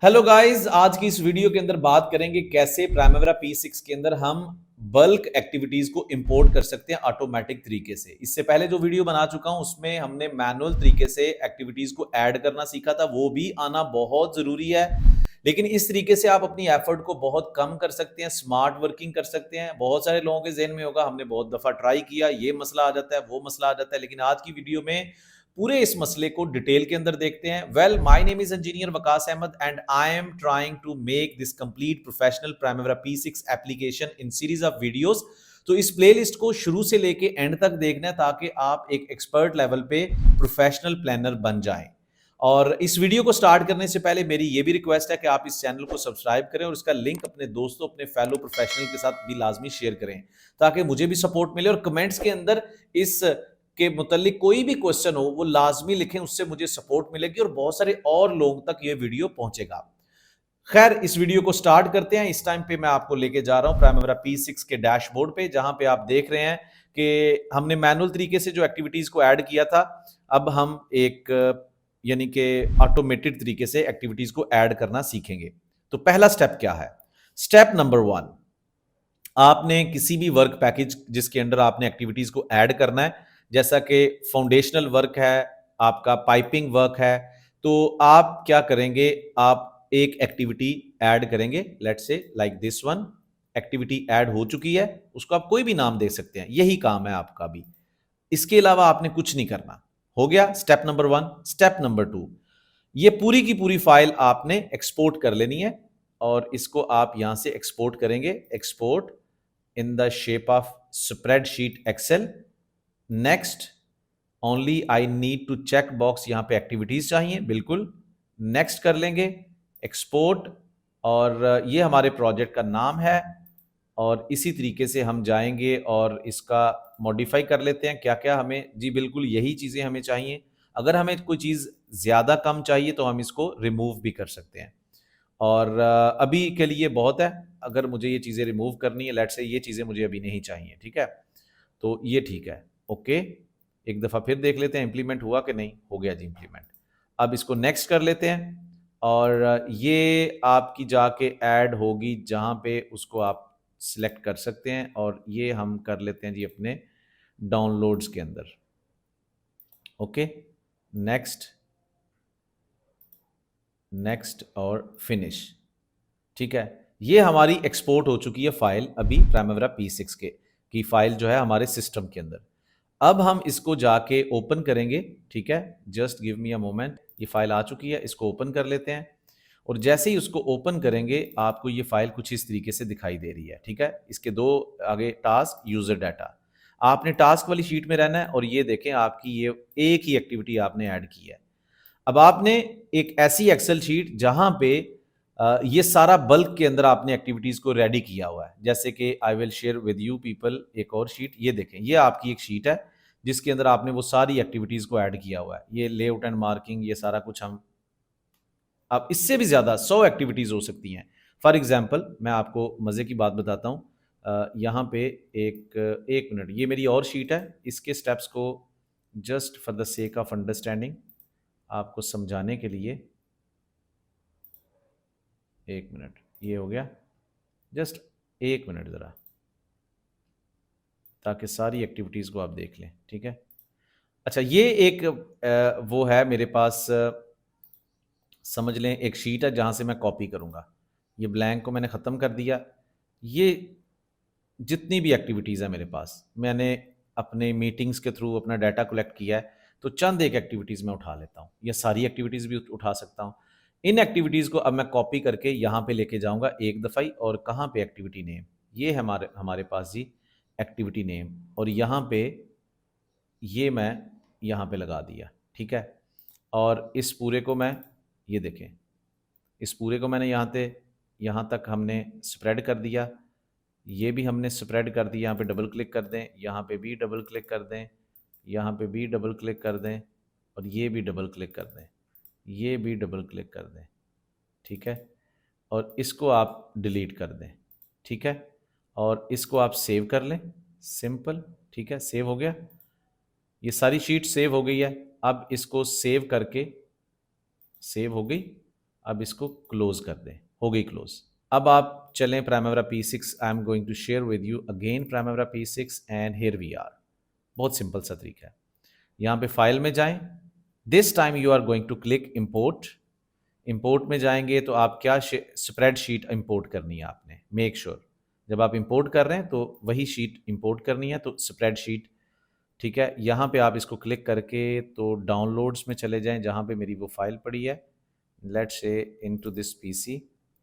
Hello guys, आज की इस वीडियो के अंदर बात करेंगे कैसे प्राइमेरा P6 के अंदर हम बल्क एक्टिविटीज को इंपोर्ट कर सकते हैं ऑटोमेटिक तरीके से। इससे पहले जो वीडियो बना चुका हूं उसमें हमने मैनुअल तरीके से एक्टिविटीज को ऐड करना सीखा था, वो भी आना बहुत जरूरी है। लेकिन इस तरीके से आप अपनी एफर्ट को बहुत कम कर सकते हैं, स्मार्ट वर्किंग कर सकते हैं। बहुत सारे लोगों के ज़हन में होगा हमने बहुत दफ़ा ट्राई किया, ये मसला आ जाता है, वो मसला आ जाता है, लेकिन आज की वीडियो में पूरे इस मसले को डिटेल के अंदर देखते हैं। Well, my name is engineer Waqas Ahmed and I am trying to make this complete professional Primavera P6 application in series of videos. तो इस प्लेलिस्ट को शुरू से लेके एंड तक देखना है ताकि आप एक एक्सपर्ट लेवल पे प्रोफेशनल प्लानर बन जाएं। और इस वीडियो को स्टार्ट करने से पहले मेरी ये भी रिक्वेस्ट है कि आप इस चैनल को सब्सक्राइब करें और इसका लिंक अपने दोस्तों, अपने फेलो प्रोफेशनल के साथ भी लाजमी शेयर करें ताकि मुझे भी सपोर्ट मिले। और कमेंट्स के अंदर इस के मुतालिक कोई भी क्वेश्चन हो वो लाजमी लिखें, उससे मुझे सपोर्ट मिलेगी और बहुत सारे और लोगों तक ये वीडियो पहुंचेगा। खैर, इस वीडियो को स्टार्ट करते हैं। इस टाइम पे मैं आपको लेके जा रहा हूं प्राइमेरा P6 के डैशबोर्ड पे, जहां पे आप देख रहे हैं कि हमने मैनुअल तरीके से जो एक्टिविटीज को ऐड किया था, अब हम एक यानी कि ऑटोमेटेड तरीके से एक्टिविटीज को ऐड करना सीखेंगे। तो पहला स्टेप क्या है? स्टेप नंबर 1, आपने किसी भी वर्क पैकेज जिसके अंडर आपने एक्टिविटीज को ऐड करना है, जैसा कि फाउंडेशनल वर्क है, आपका पाइपिंग वर्क है, तो आप क्या करेंगे? आप एक एक्टिविटी ऐड करेंगे, let's say like this one. Activity add हो चुकी है, उसको आप कोई भी नाम दे सकते हैं, यही काम है आपका भी। इसके अलावा आपने कुछ नहीं करना। हो गया स्टेप नंबर 1। स्टेप नंबर 2, ये पूरी की पूरी फाइल आपने एक्सपोर्ट कर लेनी है और इसको आप यहां से एक्सपोर्ट करेंगे। Export in the shape of spreadsheet Excel. Next, only I need to check box, यहां पे एक्टिविटीज चाहिए, बिल्कुल नेक्स्ट कर लेंगे। एक्सपोर्ट, और ये हमारे प्रोजेक्ट का नाम है और इसी तरीके से हम जाएंगे और इसका मॉडिफाई कर लेते हैं। क्या क्या हमें, जी बिल्कुल यही चीज़ें हमें चाहिए। अगर हमें कोई चीज़ ज़्यादा कम चाहिए तो हम इसको रिमूव भी कर सकते हैं। और अभी के लिए बहुत है। अगर मुझे ये चीज़ें रिमूव करनी है, लेट्स से ये चीज़ें मुझे अभी नहीं चाहिए, ठीक है, तो ये ठीक है। ओके, एक दफ़ा फिर देख लेते हैं इम्प्लीमेंट हुआ कि नहीं। हो गया जी इम्प्लीमेंट। अब इसको नेक्स्ट कर लेते हैं और ये आपकी जाके ऐड होगी जहाँ पे उसको आप सिलेक्ट कर सकते हैं और ये हम कर लेते हैं जी अपने डाउनलोड्स के अंदर। ओके, नेक्स्ट, नेक्स्ट और फिनिश। ठीक है, ये हमारी एक्सपोर्ट हो चुकी है फाइल अभी प्राइमेरा P6 के की फाइल जो है हमारे सिस्टम के अंदर। अब हम इसको जाके ओपन करेंगे, ठीक है, just give me a moment. ये फाइल आ चुकी है, इसको ओपन कर लेते हैं और जैसे ही उसको ओपन करेंगे आपको ये फाइल कुछ इस तरीके से दिखाई दे रही है। ठीक है, इसके दो आगे टास्क, यूजर डाटा। आपने टास्क वाली शीट में रहना है और ये देखें आपकी ये एक ही एक्टिविटी आपने ऐड की है। अब आपने एक ऐसी एक्सेल शीट जहां पे ये सारा बल्क के अंदर आपने एक्टिविटीज को रेडी किया हुआ है, जैसे कि I will share with you people एक और शीट। ये देखें, ये आपकी एक शीट है जिसके अंदर आपने वो सारी एक्टिविटीज को ऐड किया हुआ है। ये लेआउट एंड मार्किंग, ये सारा कुछ हम, अब इससे भी ज्यादा 100 एक्टिविटीज हो सकती हैं। फॉर एग्जाम्पल मैं आपको मजे की बात बताता हूँ। यहाँ पे एक मिनट, ये मेरी और शीट है, इसके स्टेप्स को just for the sake of understanding आपको समझाने के लिए, एक मिनट, ये हो गया, जस्ट एक मिनट ज़रा, ताकि सारी एक्टिविटीज़ को आप देख लें। ठीक है, अच्छा, ये एक वो है मेरे पास, समझ लें एक शीट है जहाँ से मैं कॉपी करूँगा। ये ब्लैंक को मैंने ख़त्म कर दिया। ये जितनी भी एक्टिविटीज़ है मेरे पास, मैंने अपने मीटिंग्स के थ्रू अपना डाटा कलेक्ट किया है, तो चंद एक एक्टिविटीज़ मैं उठा लेता हूँ, या सारी एक्टिविटीज़ भी उठा सकता हूँ। इन एक्टिविटीज़ को अब मैं कॉपी करके यहाँ पे लेके जाऊँगा एक दफ़ा ही। और कहाँ पे एक्टिविटी नेम, ये है हमारे हमारे पास जी एक्टिविटी नेम, और यहाँ पे ये मैं यहाँ पे लगा दिया। ठीक है, और इस पूरे को मैं, ये देखें, इस पूरे को मैंने यहाँ तक हमने स्प्रेड कर दिया। ये भी हमने स्प्रेड कर दिया। यहाँ पे डबल क्लिक कर दें, यहाँ पे भी डबल क्लिक कर दें, यहाँ पे भी डबल क्लिक कर दें, और ये भी डबल क्लिक कर दें, ये भी डबल क्लिक कर दें। ठीक है, और इसको आप डिलीट कर दें। ठीक है, और इसको आप सेव कर लें, सिंपल। ठीक है, सेव हो गया, ये सारी शीट सेव हो गई है। अब इसको सेव करके, सेव हो गई। अब इसको क्लोज कर दें, हो गई क्लोज। अब आप चलें Primavera P6, I am going to share with you again Primavera P6 and here we are. बहुत सिंपल सा तरीका है। यहाँ पे फाइल में जाएं, this time you are going to click import. Import में जाएंगे तो आप क्या स्प्रेडशीट इंपोर्ट करनी है आपने, मेक श्योर जब आप इंपोर्ट कर रहे हैं तो वही शीट इंपोर्ट करनी है, तो स्प्रेडशीट। ठीक है, यहाँ पे आप इसको क्लिक करके तो डाउनलोड्स में चले जाएं जहाँ पे मेरी वो फाइल पड़ी है। Let's say into this PC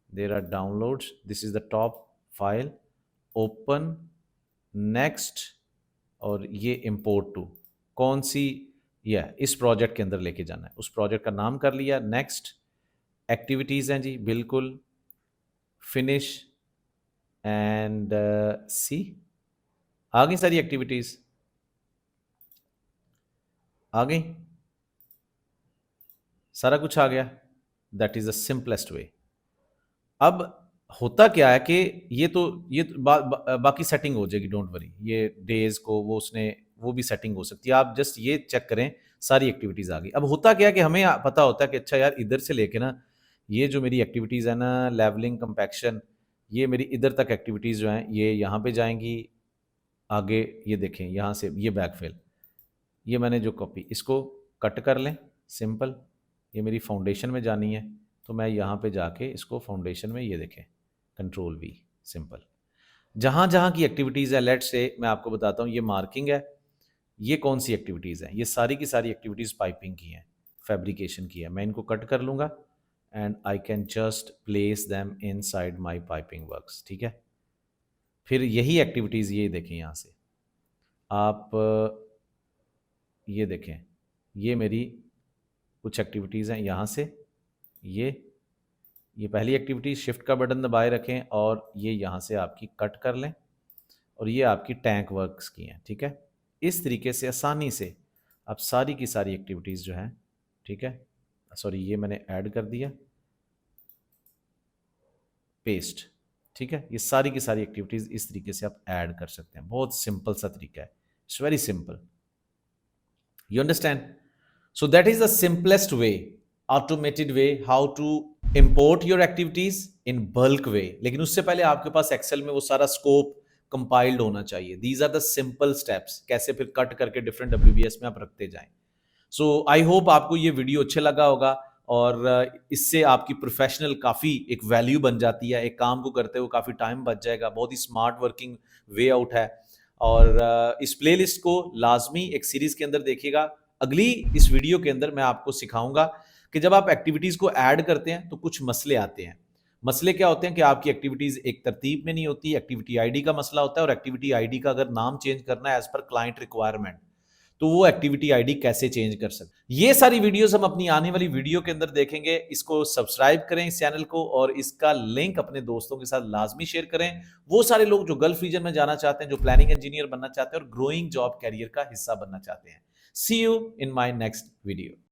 there are downloads, this is the top file, open, next, और ये इंपोर्ट टू कौन सी, यह इस प्रोजेक्ट के अंदर लेके जाना है। उस प्रोजेक्ट का नाम कर लिया, नेक्स्ट। एक्टिविटीज़ हैं जी, बिल्कुल, फिनिश एंड सी। आ गई सारी एक्टिविटीज़, आ गई, सारा कुछ आ गया। दैट इज़ द सिंपलेस्ट वे। अब होता क्या है कि ये तो बाकी सेटिंग हो जाएगी, डोंट वरी। ये डेज को वो भी सेटिंग हो सकती है, आप जस्ट ये चेक करें सारी एक्टिविटीज़ आ गई। अब होता क्या है कि हमें पता होता है कि अच्छा यार इधर से लेके ना ये जो मेरी एक्टिविटीज़ है ना, लेवलिंग, कंपैक्शन, ये मेरी इधर तक एक्टिविटीज़ जो हैं ये यहाँ पे जाएंगी। आगे ये देखें, यहाँ से ये बैकफिल, ये मैंने जो कॉपी, इसको कट कर लें, सिंपल। ये मेरी फाउंडेशन में जानी है तो मैं यहाँ पे जाके इसको फाउंडेशन में, ये देखें, कंट्रोल V, सिंपल। जहाँ जहाँ की एक्टिविटीज़ है, लेट्स से मैं आपको बताता हूँ, ये मार्किंग है, ये कौन सी एक्टिविटीज़ हैं, ये सारी की सारी एक्टिविटीज़ पाइपिंग की हैं, फैब्रिकेशन की है। मैं इनको कट कर लूँगा and I can just place them inside my piping works. ठीक है, फिर यही एक्टिविटीज़ ये देखें, यहाँ से आप ये देखें, ये मेरी कुछ एक्टिविटीज़ हैं। यहाँ से ये पहली एक्टिविटी, शिफ्ट का बटन दबाए रखें और ये यहाँ से आपकी कट कर लें, और ये आपकी टैंक वर्क्स की हैं। ठीक है, इस तरीके से आसानी से आप सारी की सारी एक्टिविटीज़ जो हैं, ठीक है, सॉरी ये मैंने ऐड कर दिया, पेस्ट। ठीक है, ये सारी की सारी एक्टिविटीज़ इस तरीके से आप ऐड कर सकते हैं। बहुत सिंपल सा तरीका है, it's very simple, you understand. So that is the simplest way, automated way, how to import your activities in bulk way. लेकिन उससे पहले आपके पास एक्सेल में वो सारा स्कोप कंपाइल्ड होना चाहिए। These are the simple steps, कैसे फिर कट करके डिफरेंट WBS में आप रखते जाएं। सो आई होप आपको ये वीडियो अच्छा लगा होगा, और इससे आपकी प्रोफेशनल काफ़ी एक वैल्यू बन जाती है, एक काम को करते हुए काफ़ी टाइम बच जाएगा। बहुत ही स्मार्ट वर्किंग वे आउट है। और इस प्लेलिस्ट को लाजमी एक सीरीज़ के अंदर देखिएगा। अगली इस वीडियो के अंदर मैं आपको सिखाऊंगा कि जब आप एक्टिविटीज़ को ऐड करते हैं तो कुछ मसले आते हैं। मसले क्या होते हैं कि आपकी एक्टिविटीज़ एक तरतीब में नहीं होती, एक्टिविटी आईडी का मसला होता है, और एक्टिविटी आईडी का अगर नाम चेंज करना है एज पर क्लाइंट रिक्वायरमेंट, तो वो एक्टिविटी आईडी कैसे चेंज कर सकते। ये सारी वीडियोस हम अपनी आने वाली वीडियो के अंदर देखेंगे। इसको सब्सक्राइब करें इस चैनल को, और इसका लिंक अपने दोस्तों के साथ लाजमी शेयर करें। वो सारे लोग जो गल्फ रीजन में जाना चाहते हैं, जो प्लानिंग इंजीनियर बनना चाहते हैं और ग्रोइंग जॉब कैरियर का हिस्सा बनना चाहते हैं। See you in my next video.